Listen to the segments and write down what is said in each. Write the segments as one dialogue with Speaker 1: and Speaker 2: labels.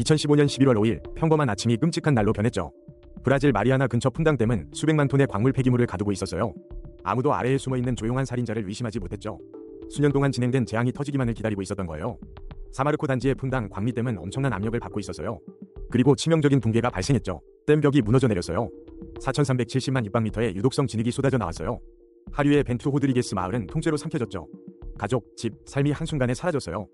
Speaker 1: 2015년 11월 5일 평범한 아침이 끔찍한 날로 변했죠. 브라질 마리아나 근처 푼당댐은 수백만 톤의 광물 폐기물을 가두고 있었어요. 아무도 아래에 숨어있는 조용한 살인자를 의심하지 못했죠. 수년 동안 진행된 재앙이 터지기만을 기다리고 있었던 거예요. 사마르코 단지의 푼당 광미댐은 엄청난 압력을 받고 있었어요. 그리고 치명적인 붕괴가 발생했죠. 댐 벽이 무너져 내렸어요. 4,370만 입방미터의 유독성 진흙이 쏟아져 나왔어요. 하류의 벤투 호드리게스 마을은 통째로 삼켜졌죠. 가족, 집, 삶이 한순간에 사라졌어요.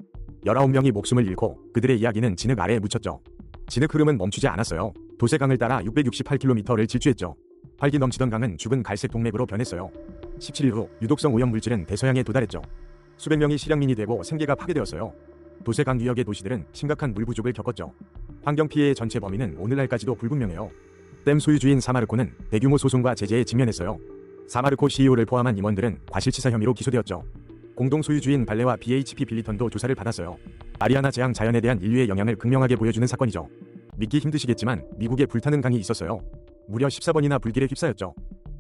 Speaker 1: 19명이 목숨을 잃고 그들의 이야기는 진흙 아래에 묻혔죠. 진흙 흐름은 멈추지 않았어요. 도세강을 따라 668km를 질주했죠. 활기 넘치던 강은 죽은 갈색 동맥으로 변했어요. 17일 후 유독성 오염물질은 대서양에 도달했죠. 수백 명이 실향민이 되고 생계가 파괴되었어요. 도세강 유역의 도시들은 심각한 물 부족을 겪었죠. 환경 피해의 전체 범위는 오늘날까지도 불분명해요. 댐 소유주인 사마르코는 대규모 소송과 제재에 직면했어요. 사마르코 CEO를 포함한 임원들은 과실치사 혐의로 기소되었죠. 공동 소유주인 발레와 BHP 빌리턴도 조사를 받았어요. 마리아나 재앙 자연에 대한 인류의 영향을 극명하게 보여주는 사건이죠. 믿기 힘드시겠지만 미국에 불타는 강이 있었어요. 무려 14번이나 불길에 휩싸였죠.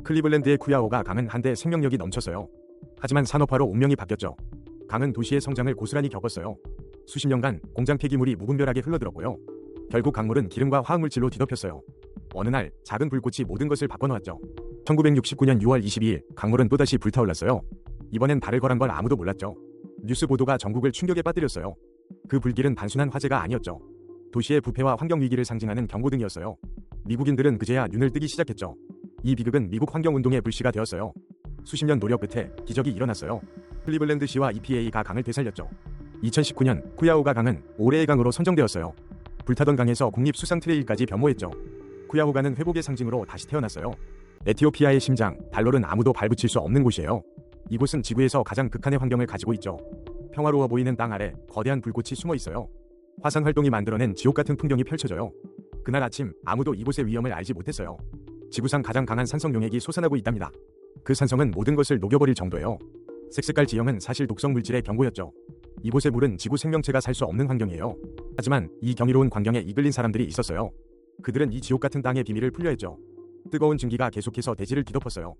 Speaker 1: 클리블랜드의 쿠야오가 강은 한때 생명력이 넘쳤어요. 하지만 산업화로 운명이 바뀌었죠. 강은 도시의 성장을 고스란히 겪었어요. 수십 년간 공장 폐기물이 무분별하게 흘러들었고요. 결국 강물은 기름과 화학물질로 뒤덮였어요. 어느 날 작은 불꽃이 모든 것을 바꿔놓았죠. 1969년 6월 22일 강물은 또다시 불타올랐어요. 이번엔 달을 거란 걸 아무도 몰랐죠. 뉴스 보도가 전국을 충격에 빠뜨렸어요. 그 불길은 단순한 화재가 아니었죠. 도시의 부패와 환경 위기를 상징하는 경고등이었어요. 미국인들은 그제야 눈을 뜨기 시작했죠. 이 비극은 미국 환경운동의 불씨가 되었어요. 수십 년 노력 끝에 기적이 일어났어요. 클리블랜드시와 EPA가 강을 되살렸죠. 2019년 쿠야오가 강은 올해의 강으로 선정되었어요. 불타던 강에서 국립수상 트레일까지 변모했죠. 쿠야오가는 회복의 상징으로 다시 태어났어요. 에티오피아의 심장, 달롤은 아무도 발붙일 수 없는 곳이에요. 이곳은 지구에서 가장 극한의 환경을 가지고 있죠. 평화로워 보이는 땅 아래 거대한 불꽃이 숨어 있어요. 화산 활동이 만들어낸 지옥 같은 풍경이 펼쳐져요. 그날 아침 아무도 이곳의 위험을 알지 못했어요. 지구상 가장 강한 산성 용액이 솟아나고 있답니다. 그 산성은 모든 것을 녹여버릴 정도예요. 색색깔 지형은 사실 독성 물질의 경고였죠. 이곳의 물은 지구 생명체가 살 수 없는 환경이에요. 하지만 이 경이로운 광경에 이끌린 사람들이 있었어요. 그들은 이 지옥 같은 땅의 비밀을 풀려했죠. 뜨거운 증기가 계속해서 대지를 뒤덮었어요.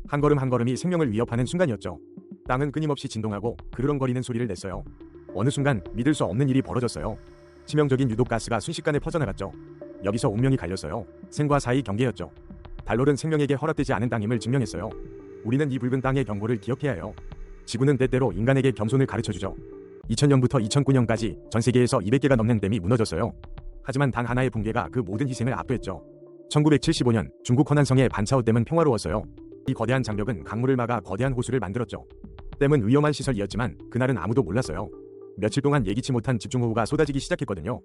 Speaker 1: 한 걸음 한 걸음이 생명을 위협하는 순간이었죠. 땅은 끊임없이 진동하고 그르렁거리는 소리를 냈어요. 어느 순간 믿을 수 없는 일이 벌어졌어요. 치명적인 유독가스가 순식간에 퍼져나갔죠. 여기서 운명이 갈렸어요. 생과 사의 경계였죠. 달롤은 생명에게 허락되지 않은 땅임을 증명했어요. 우리는 이 붉은 땅의 경고를 기억해야 해요. 지구는 때때로 인간에게 겸손을 가르쳐주죠. 2000년부터 2009년까지 전 세계에서 200개가 넘는 댐이 무너졌어요. 하지만 단 하나의 붕괴가 그 모든 희생을 압도했죠. 1975년 중국 허난성의 반차오 댐은 평화로웠어요. 이 거대한 장벽은 강물을 막아 거대한 호수를 만들었죠. 댐은 위험한 시설이었지만 그날은 아무도 몰랐어요. 며칠 동안 예기치 못한 집중호우가 쏟아지기 시작했거든요.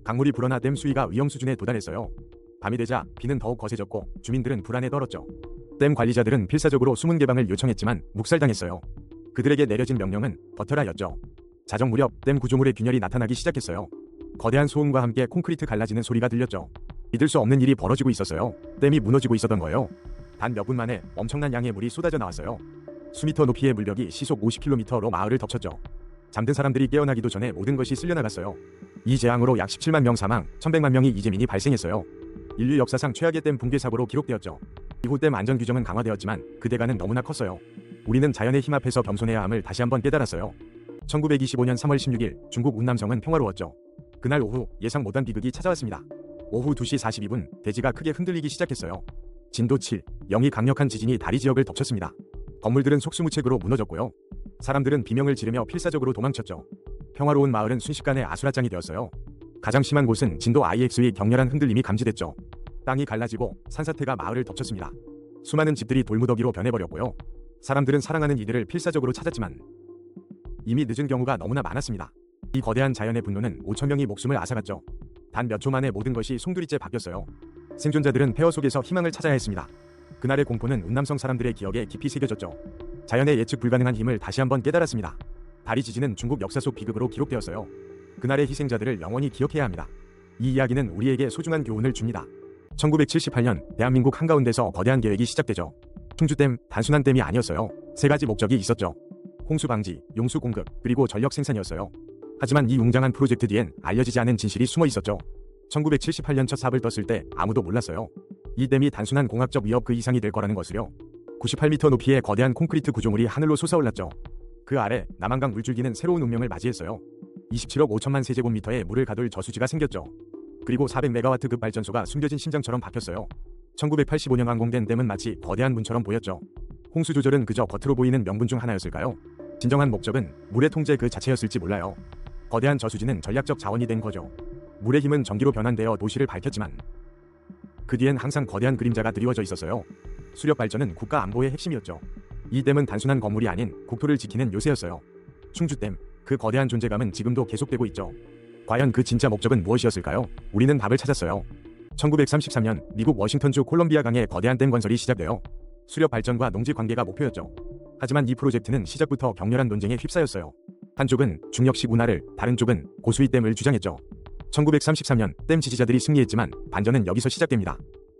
Speaker 1: 강물이 불어나 댐 수위가 위험 수준에 도달했어요. 밤이 되자 비는 더욱 거세졌고 주민들은 불안에 떨었죠. 댐 관리자들은 필사적으로 수문 개방을 요청했지만 묵살당했어요. 그들에게 내려진 명령은 버텨라였죠. 자정 무렵 댐 구조물의 균열이 나타나기 시작했어요. 거대한 소음과 함께 콘크리트 갈라지는 소리가 들렸죠. 믿을 수 없는 일이 벌어지고 있었어요. 댐이 무너지고 있었던 거예요. 단 몇 분 만에 엄청난 양의 물이 쏟아져 나왔어요. 수미터 높이의 물벽이 시속 50km로 마을을 덮쳤죠. 잠든 사람들이 깨어나기도 전에 모든 것이 쓸려나갔어요. 이 재앙으로 약 17만 명 사망, 1100만 명이 이재민이 발생했어요. 인류 역사상 최악의 댐 붕괴 사고로 기록되었죠. 이후 댐 안전 규정은 강화되었지만 그 대가는 너무나 컸어요. 우리는 자연의 힘 앞에서 겸손해야 함을 다시 한번 깨달았어요. 1925년 3월 16일 중국 운남성은 평화로웠죠. 그날 오후 예상 못한 비극이 찾아왔습니다. 오후 2시 42분 대지가 크게 흔들리기 시작했어요. 진도 7, 0이 강력한 지진이 다리 지역을 덮쳤습니다. 건물들은 속수무책으로 무너졌고요. 사람들은 비명을 지르며 필사적으로 도망쳤죠. 평화로운 마을은 순식간에 아수라장이 되었어요. 가장 심한 곳은 진도 IX의 격렬한 흔들림이 감지됐죠. 땅이 갈라지고 산사태가 마을을 덮쳤습니다. 수많은 집들이 돌무더기로 변해버렸고요. 사람들은 사랑하는 이들을 필사적으로 찾았지만 이미 늦은 경우가 너무나 많았습니다. 이 거대한 자연의 분노는 5,000명이 목숨을 앗아갔죠. 단 몇 초 만에 모든 것이 송두리째 바뀌었어요. 생존자들은 폐허 속에서 희망을 찾아야 했습니다. 그날의 공포는 운남성 사람들의 기억에 깊이 새겨졌죠. 자연의 예측 불가능한 힘을 다시 한번 깨달았습니다. 다리 지진은 중국 역사 속 비극으로 기록되었어요. 그날의 희생자들을 영원히 기억해야 합니다. 이 이야기는 우리에게 소중한 교훈을 줍니다. 1978년 대한민국 한가운데서 거대한 계획이 시작되죠. 충주댐 단순한 댐이 아니었어요. 세 가지 목적이 있었죠. 홍수 방지, 용수 공급, 그리고 전력 생산이었어요. 하지만 이 웅장한 프로젝트 뒤엔 알려지지 않은 진실이 숨어 있었죠. 1978년 첫 삽을 떴을 때 아무도 몰랐어요. 이 댐이 단순한 공학적 위협 그 이상이 될 거라는 것을요. 98m 높이의 거대한 콘크리트 구조물이 하늘로 솟아올랐죠. 그 아래 남한강 물줄기는 새로운 운명을 맞이했어요. 27억 5천만 세제곱미터의 물을 가둘 저수지가 생겼죠. 그리고 400메가와트급 발전소가 숨겨진 심장처럼 박혔어요. 1985년 완공된 댐은 마치 거대한 문처럼 보였죠. 홍수 조절은 그저 겉으로 보이는 명분 중 하나였을까요? 진정한 목적은 물의 통제 그 자체였을지 몰라요. 거대한 저수지는 전략적 자원이 된 거죠. 물의 힘은 전기로 변환되어 도시를 밝혔지만 그 뒤엔 항상 거대한 그림자가 드리워져 있었어요. 수력 발전은 국가 안보의 핵심이었죠. 이 댐은 단순한 건물이 아닌 국토를 지키는 요새였어요. 충주댐, 그 거대한 존재감은 지금도 계속되고 있죠. 과연 그 진짜 목적은 무엇이었을까요? 우리는 답을 찾았어요. 1933년 미국 워싱턴주 콜럼비아강에 거대한 댐 건설이 시작되어 수력 발전과 농지 관계가 목표였죠. 하지만 이 프로젝트는 시작부터 격렬한 논쟁에 휩싸였어요. 한쪽은 중력식 운하를, 다른 쪽은 고수위 댐을 주장했죠. 1933년 댐 지지자들이 승리했지만 반전은 여기서 시작됩니다.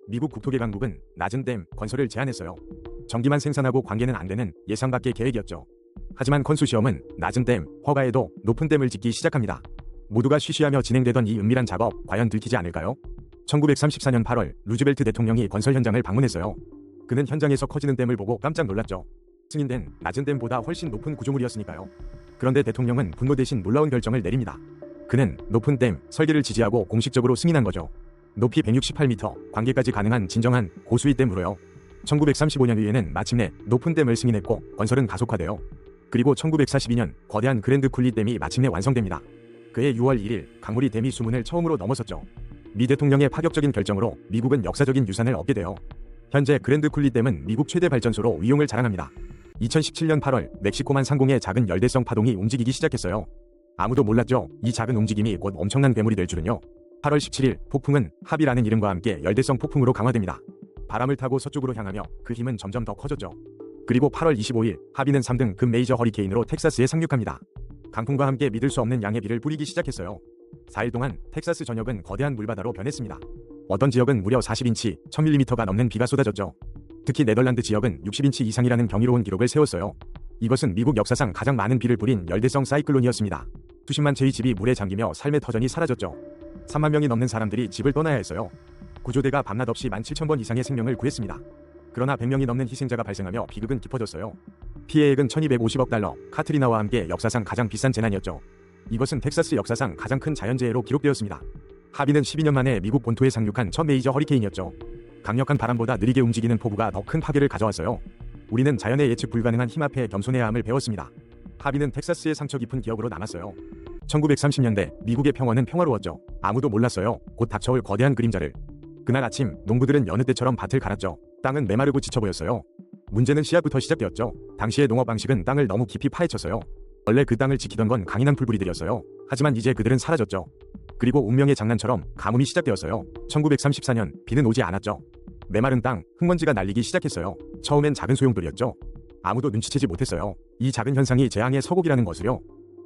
Speaker 1: 미국 국토계 강국은 낮은 댐 건설을 제안했어요. 전기만 생산하고 관계는 안 되는 예상 밖의 계획이었죠. 하지만 컨소시엄은 낮은 댐, 허가에도 높은 댐을 짓기 시작합니다. 모두가 쉬쉬하며 진행되던 이 은밀한 작업 과연 들키지 않을까요? 1934년 8월 루즈벨트 대통령이 건설 현장을 방문했어요. 그는 현장에서 커지는 댐을 보고 깜짝 놀랐죠. 승인된 낮은 댐보다 훨씬 높은 구조물이었으니까요. 그런데 대통령은 분노 대신 놀라운 결정을 내립니다. 그는 높은 댐 설계를 지지하고 공식적으로 승인한 거죠. 높이 168m, 관계까지 가능한 진정한 고수위 댐으로요. 1935년 의회는 마침내 높은 댐을 승인했고 건설은 가속화되어 그리고 1942년 거대한 그랜드 쿨리 댐이 마침내 완성됩니다. 그해 6월 1일 강물이 댐이 수문을 처음으로 넘어섰죠. 미 대통령의 파격적인 결정으로 미국은 역사적인 유산을 얻게 돼요. 현재 그랜드 쿨리 댐은 미국 최대 발전소로 위용을 자랑합니다. 2017년 8월 멕시코만 상공에 작은 열대성 파동이 움직이기 시작했어요. 아무도 몰랐죠. 이 작은 움직임이 곧 엄청난 괴물이 될 줄은요. 8월 17일 폭풍은 합이라는 이름과 함께 열대성 폭풍으로 강화됩니다. 바람을 타고 서쪽으로 향하며 그 힘은 점점 더 커졌죠. 그리고 8월 25일 합이는 3등 급 메이저 허리케인으로 텍사스에 상륙합니다. 강풍과 함께 믿을 수 없는 양의 비를 뿌리기 시작했어요. 4일 동안 텍사스 전역은 거대한 물바다로 변했습니다. 어떤 지역은 무려 40인치, 1000mm가 넘는 비가 쏟아졌죠. 특히 네덜란드 지역은 60인치 이상이라는 경이로운 기록을 세웠어요. 이것은 미국 역사상 가장 많은 비를 뿌린 열대성 사이클론이었습니다. 수십만 채의 집이 물에 잠기며 삶의 터전이 사라졌죠. 3만 명이 넘는 사람들이 집을 떠나야 했어요. 구조대가 밤낮 없이 17,000번 이상의 생명을 구했습니다. 그러나 100명이 넘는 희생자가 발생하며 비극은 깊어졌어요. 피해액은 1250억 달러, 카트리나와 함께 역사상 가장 비싼 재난이었죠. 이것은 텍사스 역사상 가장 큰 자연재해로 기록되었습니다. 하비는 12년 만에 미국 본토에 상륙한 첫 메이저 허리케인이었죠. 강력한 바람보다 느리게 움직이는 폭우가 더 큰 파괴를 가져왔어요. 우리는 자연의 예측 불가능한 힘 앞에 겸손해야 함을 배웠습니다. 하비는 텍사스의 상처 깊은 기억으로 남았어요. 1930년대 미국의 평원은 평화로웠죠. 아무도 몰랐어요. 곧 닥쳐올 거대한 그림자를. 그날 아침 농부들은 여느 때처럼 밭을 갈았죠. 땅은 메마르고 지쳐 보였어요. 문제는 씨앗부터 시작되었죠. 당시의 농업 방식은 땅을 너무 깊이 파헤쳤어요. 원래 그 땅을 지키던 건 강인한 풀뿌리들이었어요. 하지만 이제 그들은 사라졌죠. 그리고 운명의 장난처럼 가뭄이 시작되었어요. 1934년 비는 오지 않았죠. 메마른 땅, 흙먼지가 날리기 시작했어요. 처음엔 작은 소용돌이였죠. 아무도 눈치채지 못했어요. 이 작은 현상이 재앙의 서곡이라는 것을요.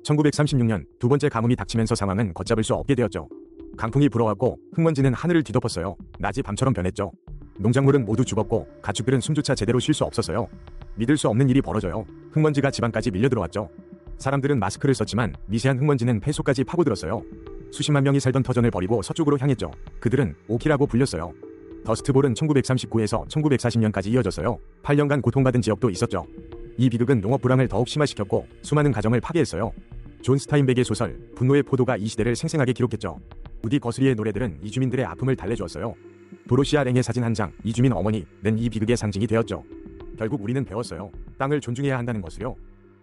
Speaker 1: 1936년 두 번째 가뭄이 닥치면서 상황은 걷잡을 수 없게 되었죠. 강풍이 불어왔고 흙먼지는 하늘을 뒤덮었어요. 낮이 밤처럼 변했죠. 농작물은 모두 죽었고 가축들은 숨조차 제대로 쉴 수 없었어요. 믿을 수 없는 일이 벌어져요. 흙먼지가 집안까지 밀려들어왔죠. 사람들은 마스크를 썼지만 미세한 흙먼지는 폐소까지 파고들었어요. 수십만 명이 살던 터전을 버리고 서쪽으로 향했죠. 그들은 오키라고 불렸어요. 더스트볼은 1939에서 1940년까지 이어졌어요. 8년간 고통받은 지역도 있었죠. 이 비극은 농업 불황을 더욱 심화시켰고 수많은 가정을 파괴했어요. 존 스타인백의 소설 분노의 포도가 이 시대를 생생하게 기록했죠. 우디 거스리의 노래들은 이주민들의 아픔을 달래주었어요. 도로시아 랭의 사진 한 장, 이주민 어머니는 이 비극의 상징이 되었죠. 결국 우리는 배웠어요. 땅을 존중해야 한다는 것을요.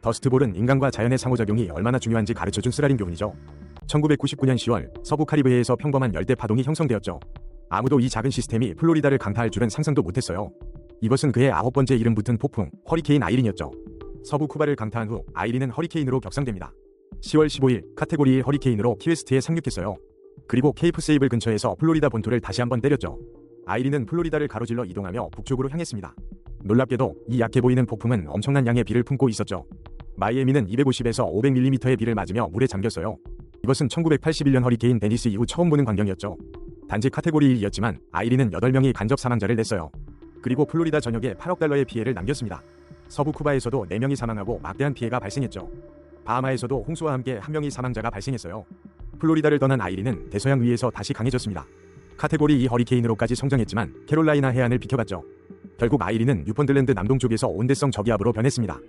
Speaker 1: 더스트볼은 인간과 자연의 상호작용이 얼마나 중요한지 가르쳐준 쓰라린 교훈이죠. 1999년 10월 서부 카리브해에서 평범한 열대 파동이 형성되었죠. 아무도 이 작은 시스템이 플로리다를 강타할 줄은 상상도 못했어요. 이것은 그의 9번째 이름 붙은 폭풍, 허리케인 아이린이었죠. 서부 쿠바를 강타한 후 아이린은 허리케인으로 격상됩니다. 10월 15일 카테고리 1 허리케인으로 키웨스트에 상륙했어요. 그리고 케이프 세이블 근처에서 플로리다 본토를 다시 한번 때렸죠. 아이린은 플로리다를 가로질러 이동하며 북쪽으로 향했습니다. 놀랍게도 이 약해 보이는 폭풍은 엄청난 양의 비를 품고 있었죠. 마이애미는 250에서 500mm의 비를 맞으며 물에 잠겼어요. 이것은 1981년 허리케인 데니스 이후 처음 보는 광경이었죠. 단지 카테고리 1이었지만 아이린은 8명이 간접 사망자를 냈어요. 그리고 플로리다 전역에 8억 달러의 피해를 남겼습니다. 서부 쿠바에서도 4명이 사망하고 막대한 피해가 발생했죠. 바하마에서도 홍수와 함께 1명이 사망자가 발생했어요. 플로리다를 떠난 아이린은 대서양 위에서 다시 강해졌습니다. 카테고리 2 허리케인으로까지 성장했지만 캐롤라이나 해안을 비켜갔죠. 결국 아이린은 뉴펀들랜드 남동쪽에서 온대성 저기압으로 변했습니다.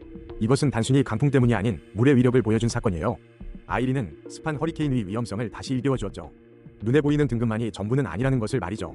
Speaker 1: 이것은 단순히 강풍 때문이 아닌 물의 위력을 보여준 사건이에요. 아이린은 습한 허리케인의 위험성을 다시 일깨워주었죠. 눈에 보이는 등급만이 전부는 아니라는 것을 말이죠.